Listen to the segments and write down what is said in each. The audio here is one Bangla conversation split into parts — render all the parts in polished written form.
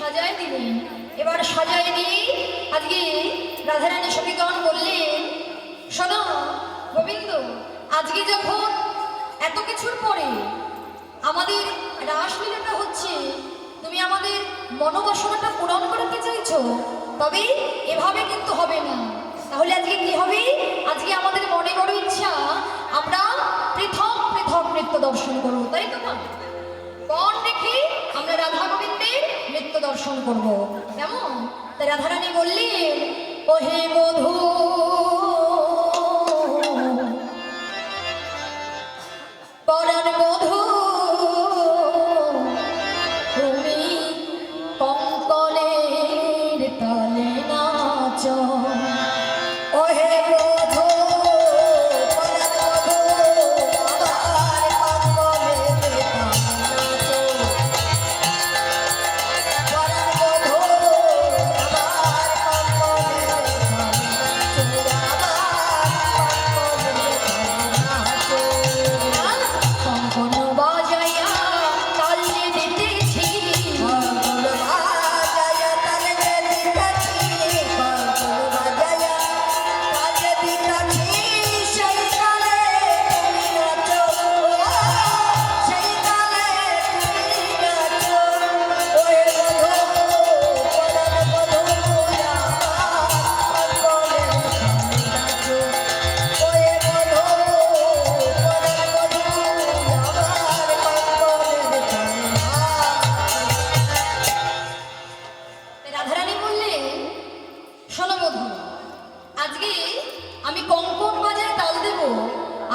সাজায় দিলেন। এবার সাজায় দিয়ে আজকে রাধারানী সখীগণ বললেন, শোনো গোবিন্দ, আজকে যখন এত কিছুর পরে আমাদের রাসলীলাটা হচ্ছে, তুমি আমাদের মনোবাসনাটা পূরণ করতে চাইছো, তবে এভাবে কিন্তু হবে না। তাহলে আজকে কি হবে? আজকে আমাদের মনে বড় ইচ্ছা আমরা পৃথক পৃথক নৃত্য দর্শন করবো, তাই তো? কোন দেখি আমরা রাধা গোবিন্দের নৃত্য দর্শন করবো, কেমন? তাই রাধারানী বললেন, ও হে বধূ, পরাণ বধূ, তুমি কঙ্কলের তালে নাচো। ও হে বধূ,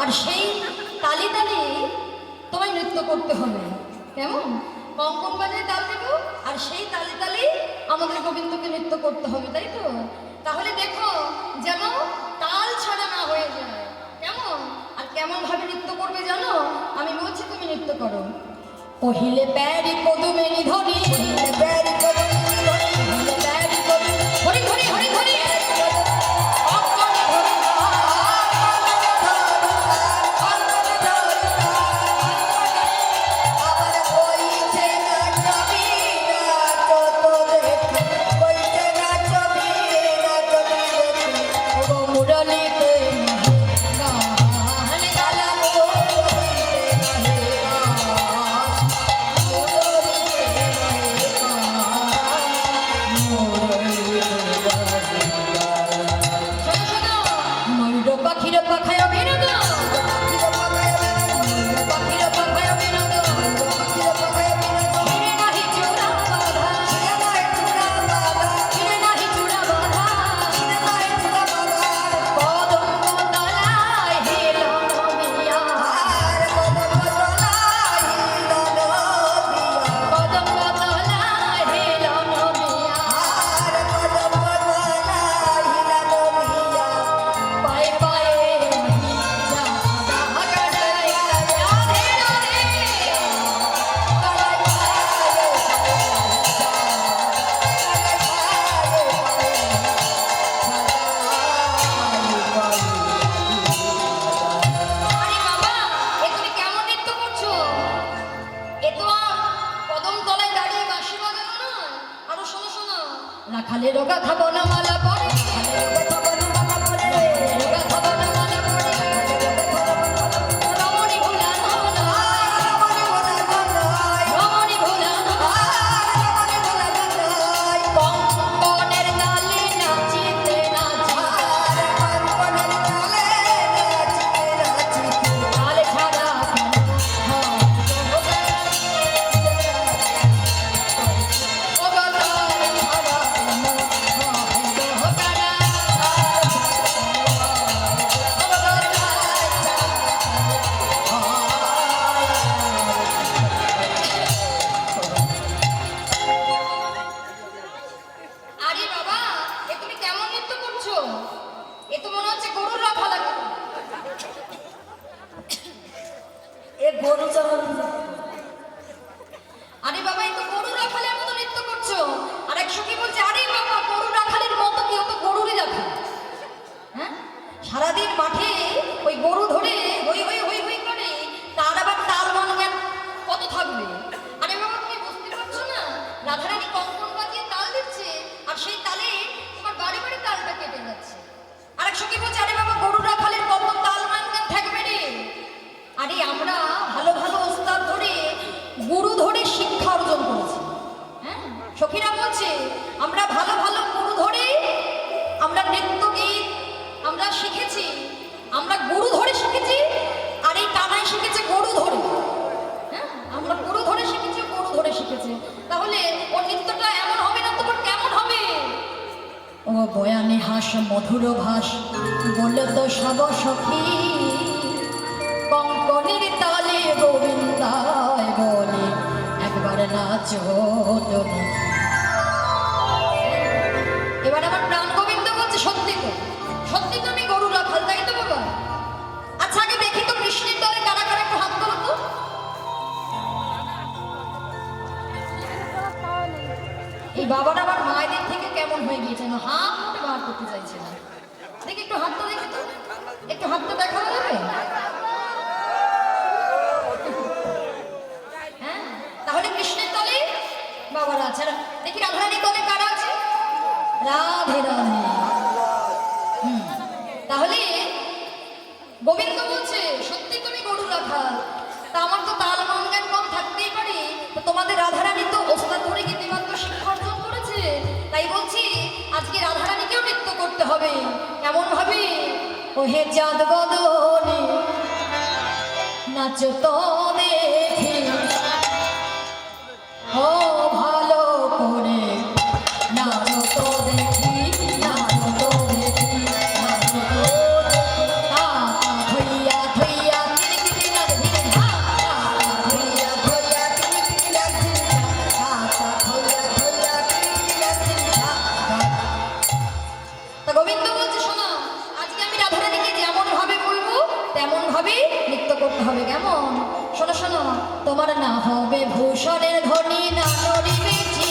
আর সেই তালে তালে তোমায় নৃত্য করতে হবে, কেমন? কঙ্কন বাজায় তাল দেব, আর সেই তালে তালে আমাদের গোবিন্দকে নৃত্য করতে হবে, তাই তো? তাহলে দেখো যেন তাল ছাড়া না হয়ে যায়, কেমন? আর কেমন ভাবে নৃত্য করবে জানো? আমি বলছি, তুমি নৃত্য করো। পহিলে প্যারি পদুমেনি ধরি, প্যারি পদুমেনি ধরি, প্যারি পদুমেনি হরি হরি হরি হরি, রাখালের কথা বলা মালা পরে, আর সখী বলছে, আরে বাবা গরুরা খালের কত তাল মানগান থাকবে রে। আরে আমরা ভালো ভালো ওস্তাদ ধরে গুরু ধরে শিক্ষা অর্জন করেছি। হ্যাঁ, সখীরা বলছে আমরা ভালো ভালো গুরু ধরে আমরা নৃত্য গীত আমরা শিখেছি, আমরা গুরু ধরে শিখেছি। আর এই কানাই শিখেছে গরু ধরে। হ্যাঁ, আমরা গুরু ধরে শিখেছি, গরু ধরে শিখেছে। তাহলে ওর নৃত্যটা এমন হবে না তো কেমন হবে? ও বয়ানে হাস মধুর ভাস বলে তো সব সখী, কঙ্কনের তালে গোবিন্দায় বলে একবার নাচো তুমি। এবার আমার প্রাণ গোবিন্দ বলছে, সত্যি তো, সত্যি তো আমি গরু রাখাল, তাই তো বাবা? আচ্ছা আগে দেখি তো কৃষ্ণের দলে কারা কারা, একটু হাত তোলো তো। এই বাবার আবার মায়েদের থেকে কেমন হয়ে গিয়েছে, হাত মোটে বার করতে চাইছে না। দেখি একটু হাতটা দেখি তো, একটু হাতটা দেখানো যাবে? হ্যাঁ, তাহলে কৃষ্ণের দলে বাবারা আছে। দেখি রাধারানীর দলে কারা আছে? রাধে রাধে। তাহলে গোবিন্দ বলছে, সত্যি তুমি গরু রাখাল, তা আমার তো তাল মানগান কম থাকতেই পারে, তো তোমাদের রাধারানী তো ওস্তাদ ধরে গীতিমাত্র শিক্ষা অর্জন করেছে, তাই বলছি আজকে রাধারানীকেও নৃত্য করতে হবে। এমন ভাবে, ও হে চাঁদ বদনে নাচ তো দেখি, ও ভালো করে নাচ তো দেখি, নাচ তো দেখি, নাচ তো দেখি। ধইয়া ধইয়া তিরিকিটি নাচ ধীরে ধা, ধইয়া ধইয়া তিরিকিটি নাচ ধীরে ধা, ধইয়া ধইয়া তিরিকিটি নাচ ধীরে ধা। তা গোবিন্দ বলছে, শোনো, আজকে আমি রাধারানীকে যেমন ভাবে বলবো তেমন ভাবে নৃত্য করতে হবে। কেমন? শোনো শোনো, তোমার না হবে ভূষণের ধ্বনি না নড়িবেছি,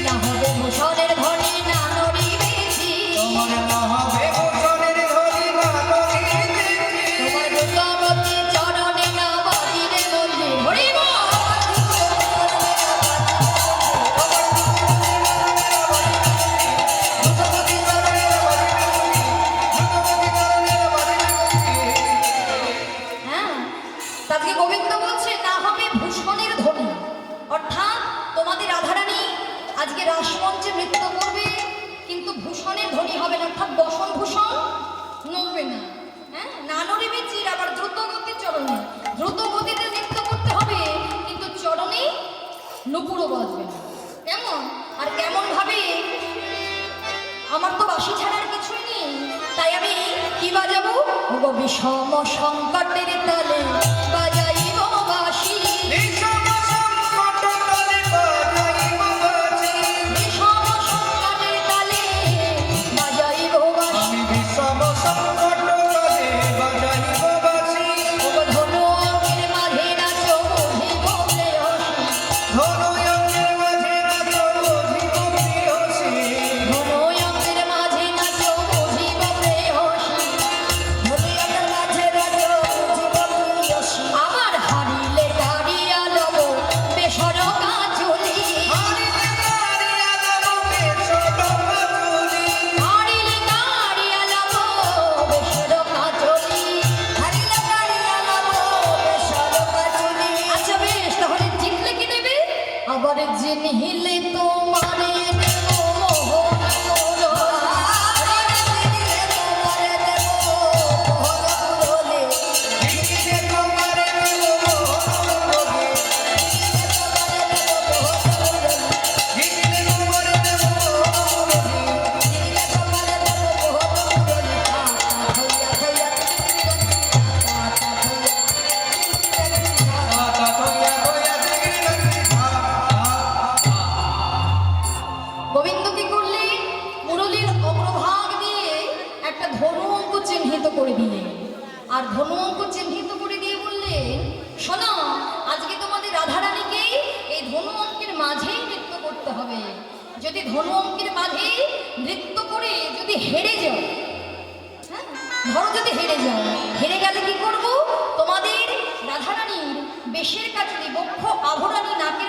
না হবে ভূষণের ধ্বনি না নড়িবেছি, তোমার গোলামতি চরণে না বাজিরে বলবে হরি বল। আজকে গোবিন্দ বলছে না হবে ভূষণের ধ্বনি, অর্থাৎ তোমাদের রাধারানী আজকে রাসমঞ্চে নৃত্য করবে, কিন্তু ভূষণের ধ্বনি হবে না, অর্থাৎ বসন ভূষণ নড়বে না। হ্যাঁ, না নড়িবে চির, আবার দ্রুত গতি চরণে, দ্রুত গতিতে নৃত্য করতে হবে, কিন্তু চরণে নুপুরও বাজবে না। কেমন? আর কেমন ভাবে? আমার তো বাঁশি ছাড়ার কিছুই নেই, তাই আমি কি বাজাবো? গো বিষম সংকটের তালে বাজাইব বাঁশি, বিষম সংকটের তালে বাজাইব বাঁশি, বিষম সংকটের তালে বাজাইব বাঁশি, বিষম সংকটের তালে বাজাইব বাঁশি। ও ধনু অঙ্গের মাঝে নাচো বুঝিব প্রেয়সী, ধনু অঙ্গের মাঝে নাচো বুঝিব প্রেয়সী, ধনু অঙ্গের মাঝে নাচো বুঝিব প্রেয়সী, ধনু অঙ্গের মাঝে নাচো বুঝিব প্রেয়সী। আমার হারিলে গাড়িয়া লব বেসর কাজলি, হারিলে গাড়িয়া লব বেসর কাজলি, হারিলে গাড়িয়া লব বেসর কাজলি, হারিলে গাড়িয়া লব বেসর কাজলি। আচ্ছা বেশ, তাহলে জিতলে কি দেবে? আবার জিনিলে তোমারে দেব মোহন মুরলা, জিনিলে তোমারে দেব মোহন মুরলি, জিনিলে তোমারে দেব মোহন মুরলি, জিনিলে তোমারে দেব মোহন মুরলি, জিনিলে তোমারে দেব মোহন মুরলি। ধইয়া ধইয়া গোবিন্দ কি করলেন? মুরলীর অগ্রভাগ দিয়ে একটা ধনু অঙ্ক চিহ্নিত করে দিলেন, আর ধনু অঙ্ক চিহ্নিত করে দিয়ে বললেন, শোনো, আজকে তোমাদের রাধারানীকে এই ধনু অঙ্কের মাঝেই নৃত্য করতে হবে। যদি ধনু অঙ্কের মাঝে নৃত্য করে যদি হেরে যাও, হ্যাঁ, ধরো যদি হেরে যাও, হেরে গেলে কি করবো? তোমাদের রাধারানীর বেশের কাছে বক্ষ আভরণী নাকে